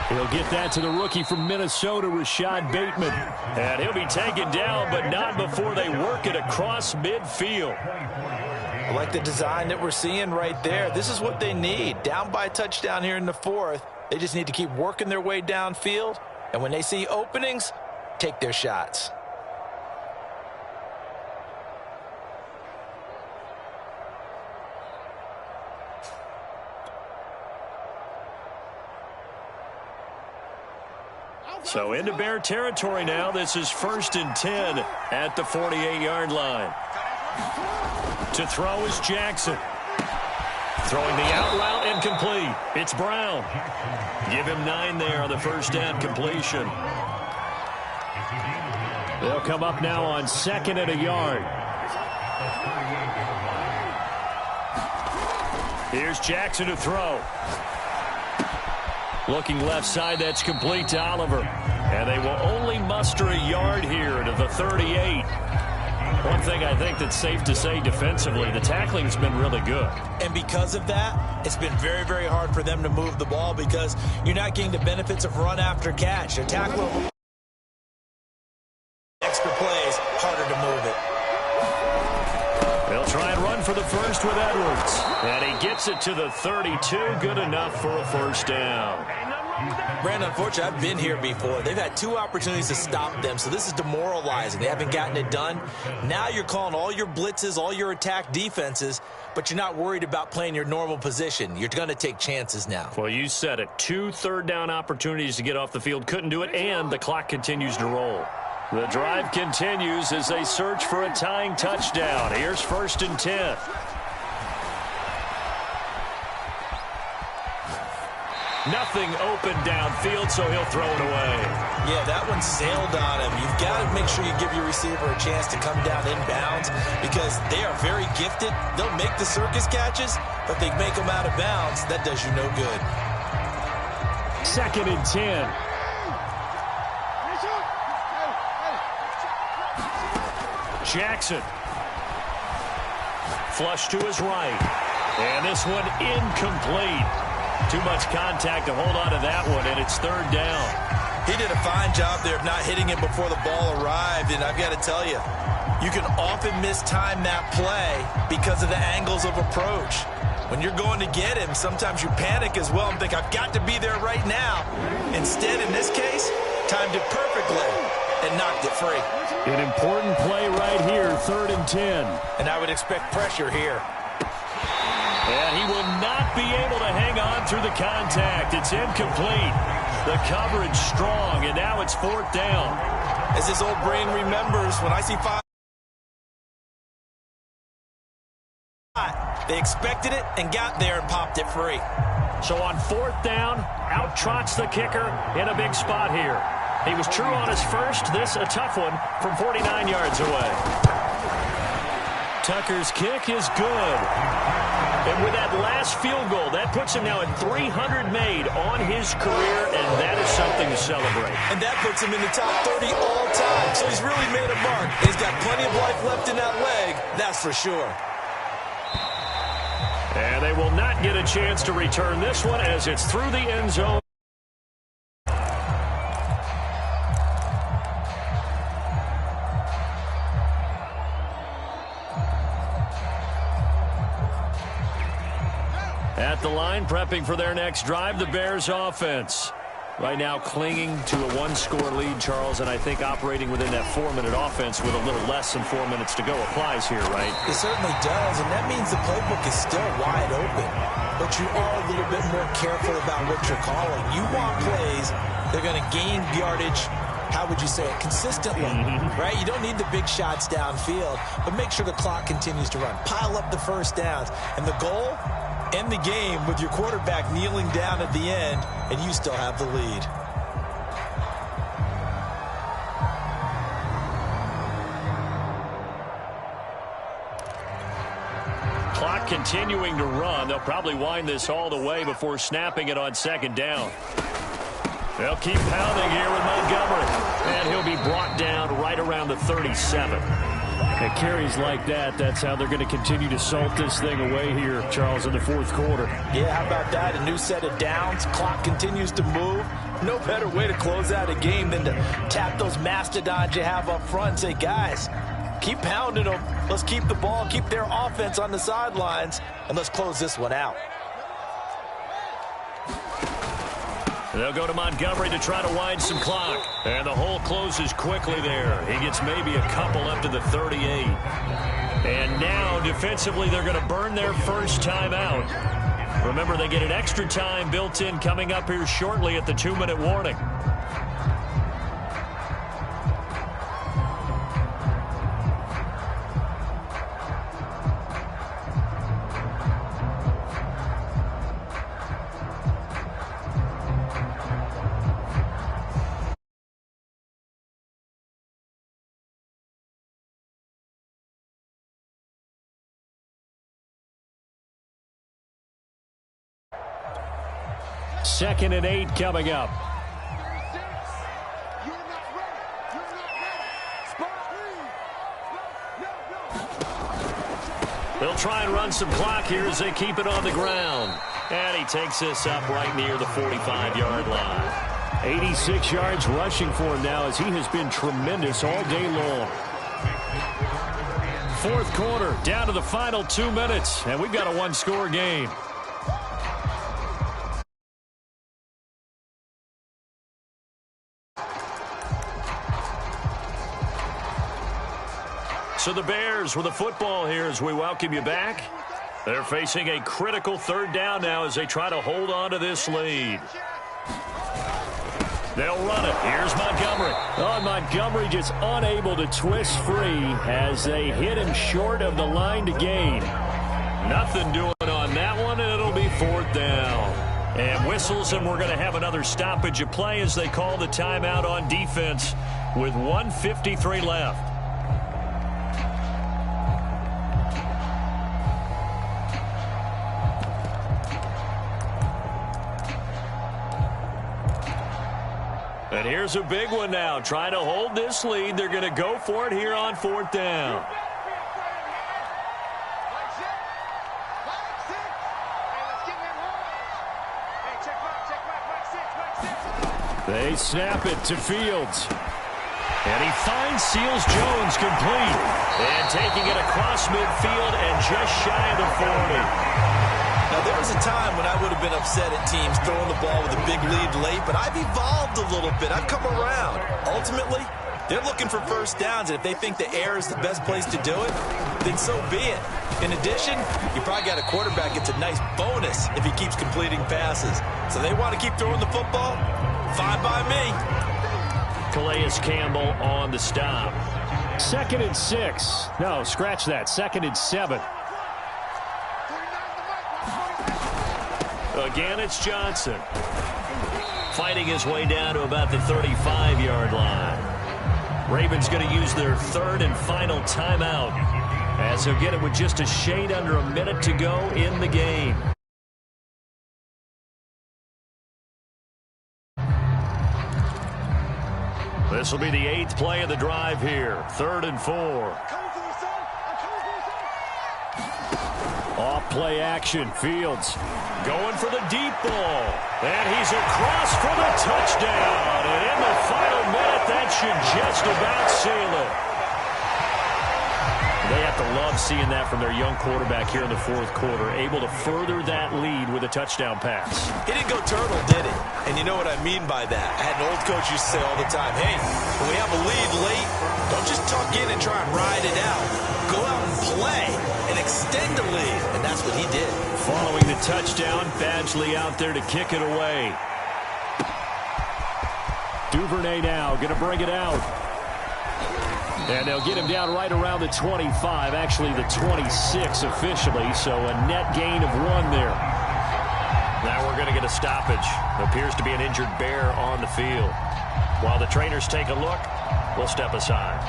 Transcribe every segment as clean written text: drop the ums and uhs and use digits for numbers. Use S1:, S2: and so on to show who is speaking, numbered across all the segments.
S1: He'll get that to the rookie from Minnesota, Rashad Bateman. And he'll be taken down, but not before they work it across midfield.
S2: I like the design that we're seeing right there. This is what they need. Down by a touchdown here in the fourth. They just need to keep working their way downfield. And when they see openings, take their shots.
S1: So into Bear territory now. This is 1st and 10 at the 48-yard line. To throw is Jackson. Throwing the out route incomplete. It's Brown. Give him 9 there on the first down completion. They'll come up now on 2nd and a yard. Here's Jackson to throw. Looking left side, that's complete to Oliver. And they will only muster a yard here to the 38. One thing I think that's safe to say defensively, the tackling's been really good.
S2: And because of that, it's been very, very hard for them to move the ball because you're not getting the benefits of run after catch. They're tackling extra plays, harder to move it.
S1: They'll try and run for the first with Edwards. And he gets it to the 32. Good enough for a first down.
S2: Brandon, unfortunately, I've been here before. They've had 2 opportunities to stop them, so this is demoralizing. They haven't gotten it done. Now you're calling all your blitzes, all your attack defenses, but you're not worried about playing your normal position. You're going to take chances now.
S1: Well, you said it. 2 third-down opportunities to get off the field. Couldn't do it, and the clock continues to roll. The drive continues as they search for a tying touchdown. Here's 1st and 10. Nothing open downfield, so he'll throw it away.
S2: Yeah, that one sailed on him. You've got to make sure you give your receiver a chance to come down inbounds because they are very gifted. They'll make the circus catches, but they make them out of bounds. That does you no good.
S1: 2nd and 10. Jackson. Flush to his right. And this one incomplete. Too much contact to hold on to that one, and it's 3rd down.
S2: He did a fine job there of not hitting it before the ball arrived, and I've got to tell you, you can often mistime that play because of the angles of approach. When you're going to get him, sometimes you panic as well and think, I've got to be there right now. Instead, in this case, timed it perfectly and knocked it free.
S1: An important play right here, 3rd and 10.
S2: And I would expect pressure here.
S1: And he will not be able to hang on through the contact. It's incomplete. The coverage strong, and now it's 4th down.
S2: As his old brain remembers, when I see 5, they expected it and got there and popped it free.
S1: So on 4th down, out trots the kicker in a big spot here. He was true on his first. This a tough one from 49 yards away. Tucker's kick is good. And with that last field goal, that puts him now at 300 made on his career, and that is something to celebrate.
S2: And that puts him in the top 30 all time. So he's really made a mark. He's got plenty of life left in that leg, that's for sure.
S1: And they will not get a chance to return this one as it's through the end zone. At the line, prepping for their next drive, the Bears offense. Right now clinging to a 1-score lead, Charles, and I think operating within that 4-minute offense with a little less than 4 minutes to go applies here, right?
S2: It certainly does, and that means the playbook is still wide open. But you are a little bit more careful about what you're calling. You want plays, they're going to gain yardage, how would you say it, consistently, right? You don't need the big shots downfield, but make sure the clock continues to run. Pile up the first downs, and the goal, end the game with your quarterback kneeling down at the end, and you still have the lead.
S1: Clock continuing to run. They'll probably wind this all the way before snapping it on 2nd down. They'll keep pounding here with Montgomery, and he'll be brought down right around the 37. At carries like that, that's how they're going to continue to salt this thing away here, Charles, in the fourth quarter.
S2: Yeah, how about that? A new set of downs. Clock continues to move. No better way to close out a game than to tap those mastodons you have up front and say, guys, keep pounding them. Let's keep the ball, keep their offense on the sidelines, and let's close this one out.
S1: They'll go to Montgomery to try to wind some clock. And the hole closes quickly there. He gets maybe a couple up to the 38. And now, defensively, they're going to burn their first timeout. Remember, they get an extra time built in coming up here shortly at the 2-minute warning. Second and 8 coming up. They'll try and run some clock here as they keep it on the ground. And he takes this up right near the 45-yard line. 86 yards rushing for him now as he has been tremendous all day long. Fourth quarter, down to the final 2 minutes, and we've got a one-score game. So the Bears with the football here as we welcome you back. They're facing a critical third down now as they try to hold on to this lead. They'll run it. Here's Montgomery. Oh, Montgomery just unable to twist free as they hit him short of the line to gain. Nothing doing on that one, and it'll be fourth down. And whistles, and we're going to have another stoppage of play as they call the timeout on defense with 1:53 left. And here's a big one now. Trying to hold this lead. They're going to go for it here on fourth down. They snap it to Fields. And he finds Seals-Jones complete. And taking it across midfield and just shy of the 40.
S2: Now, there was a time when I would have been upset at teams throwing the ball with a big lead late, but I've evolved a little bit. I've come around. Ultimately, they're looking for first downs, and if they think the air is the best place to do it, then so be it. In addition, you probably got a quarterback gets a nice bonus if he keeps completing passes. So they want to keep throwing the football? Fine by me.
S1: Calais Campbell on the stop. 2nd and 6. No, scratch that. 2nd and 7. Again, it's Johnson. Fighting his way down to about the 35-yard line. Ravens going to use their third and final timeout as they'll get it with just a shade under a minute to go in the game. This will be the 8th play of the drive here. 3rd and 4. Off play action. Fields going for the deep ball. And he's across for the touchdown. And in the final minute, that should just about seal it. They have to love seeing that from their young quarterback here in the fourth quarter, able to further that lead with a touchdown pass.
S2: He didn't go turtle, did he? And you know what I mean by that. I had an old coach used to say all the time, hey, when we have a lead late, don't just tuck in and try and ride it out. Go out and play and extend the lead. And that's what he did.
S1: Following the touchdown, Badgley out there to kick it away. Duvernay now going to bring it out. And they'll get him down right around the 25, actually the 26 officially, so a net gain of 1 there. Now we're going to get a stoppage. Appears to be an injured Bear on the field. While the trainers take a look, we'll step aside.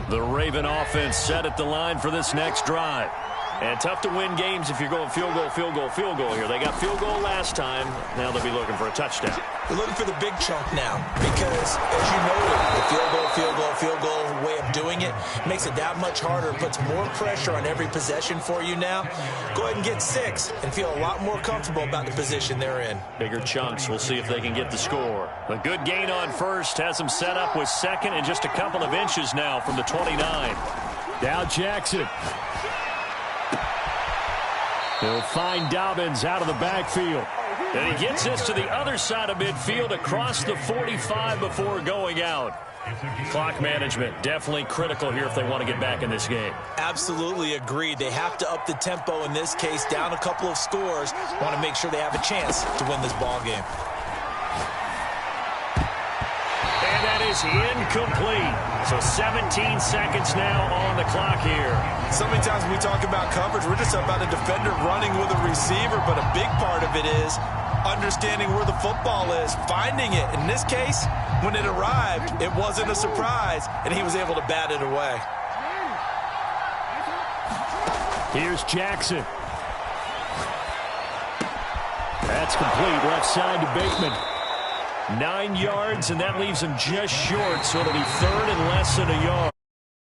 S1: The Raven offense set at the line for this next drive. And tough to win games if you're going field goal, field goal, field goal here. They got field goal last time. Now they'll be looking for a touchdown.
S2: They're looking for the big chunk now because, as you noted, the field goal, field goal, field goal way of doing it makes it that much harder. It puts more pressure on every possession for you now. Go ahead and get 6 and feel a lot more comfortable about the position they're in.
S1: Bigger chunks. We'll see if they can get the score. A good gain on first has them set up with second and just a couple of inches now from the 29. Now Jackson. He'll find Dobbins out of the backfield. And he gets this to the other side of midfield across the 45 before going out. Clock management definitely critical here if they want to get back in this game.
S2: Absolutely agreed. They have to up the tempo in this case, down a couple of scores. Want to make sure they have a chance to win this ball game.
S1: And that is incomplete. So 17 seconds now on the clock here.
S3: So many times when we talk about coverage, we're just about a defender running with a receiver, but a big part of it is understanding where the football is, finding it. In this case, when it arrived, it wasn't a surprise, and he was able to bat it away.
S1: Here's Jackson. That's complete. Left side to Bateman. 9 yards, and that leaves him just short, so it'll be third and less than a yard.